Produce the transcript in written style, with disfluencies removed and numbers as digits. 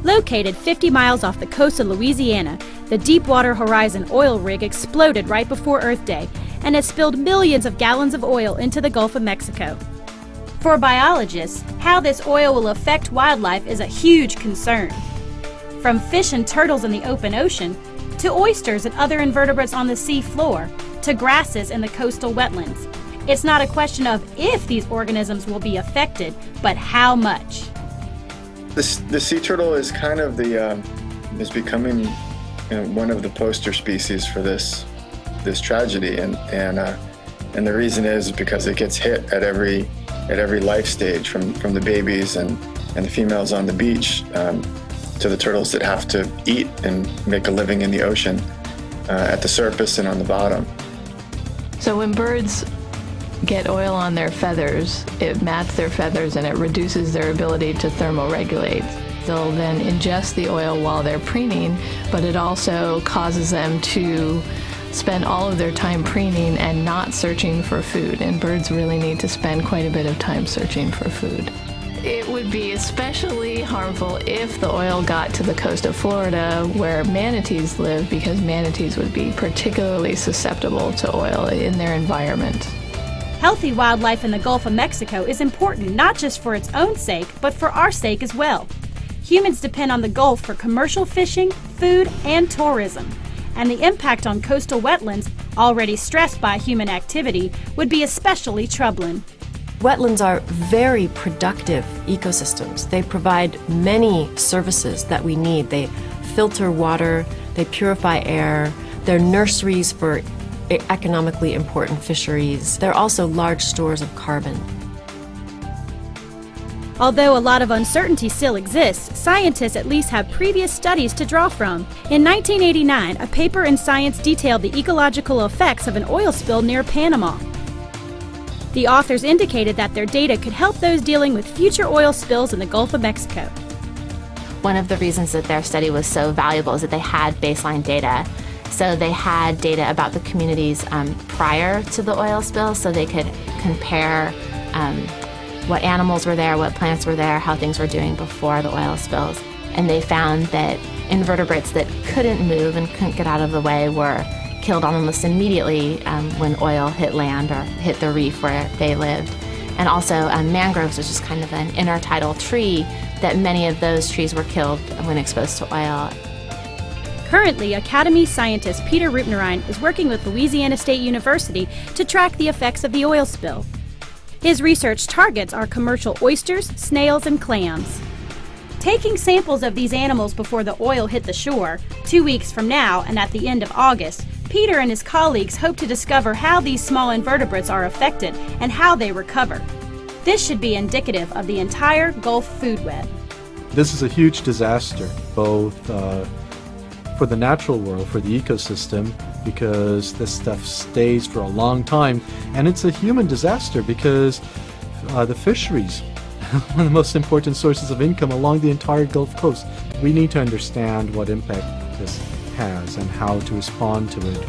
Located 50 miles off the coast of Louisiana, the Deepwater Horizon oil rig exploded right before Earth Day and has spilled millions of gallons of oil into the Gulf of Mexico. For biologists, how this oil will affect wildlife is a huge concern. From fish and turtles in the open ocean, to oysters and other invertebrates on the sea floor, to grasses in the coastal wetlands. It's not a question of if these organisms will be affected, but how much. The sea turtle is kind of is becoming one of the poster species for this tragedy, and the reason is because it gets hit at every life stage, from the babies and the females on the beach to the turtles that have to eat and make a living in the ocean, at the surface and on the bottom. So when birds get oil on their feathers, it mats their feathers and it reduces their ability to thermoregulate. They'll then ingest the oil while they're preening, but it also causes them to spend all of their time preening and not searching for food, and birds really need to spend quite a bit of time searching for food. It would be especially harmful if the oil got to the coast of Florida where manatees live, because manatees would be particularly susceptible to oil in their environment. Healthy wildlife in the Gulf of Mexico is important not just for its own sake, but for our sake as well. Humans depend on the Gulf for commercial fishing, food, and tourism. And the impact on coastal wetlands, already stressed by human activity, would be especially troubling. Wetlands are very productive ecosystems. They provide many services that we need. They filter water, they purify air, they're nurseries for economically important fisheries. They're also large stores of carbon. Although a lot of uncertainty still exists, scientists at least have previous studies to draw from. In 1989, a paper in Science detailed the ecological effects of an oil spill near Panama. The authors indicated that their data could help those dealing with future oil spills in the Gulf of Mexico. One of the reasons that their study was so valuable is that they had baseline data. So they had data about the communities prior to the oil spill, so they could compare what animals were there, what plants were there, how things were doing before the oil spills. And they found that invertebrates that couldn't move and couldn't get out of the way were killed almost immediately when oil hit land or hit the reef where they lived. And also mangroves, which is kind of an intertidal tree, that many of those trees were killed when exposed to oil. Currently, Academy scientist Peter Rupnerine is working with Louisiana State University to track the effects of the oil spill. His research targets are commercial oysters, snails, and clams. Taking samples of these animals before the oil hit the shore, 2 weeks from now and at the end of August, Peter and his colleagues hope to discover how these small invertebrates are affected and how they recover. This should be indicative of the entire Gulf food web. This is a huge disaster, both for the natural world, for the ecosystem, because this stuff stays for a long time, and it's a human disaster because the fisheries, one of the most important sources of income along the entire Gulf Coast. We need to understand what impact this has and how to respond to it.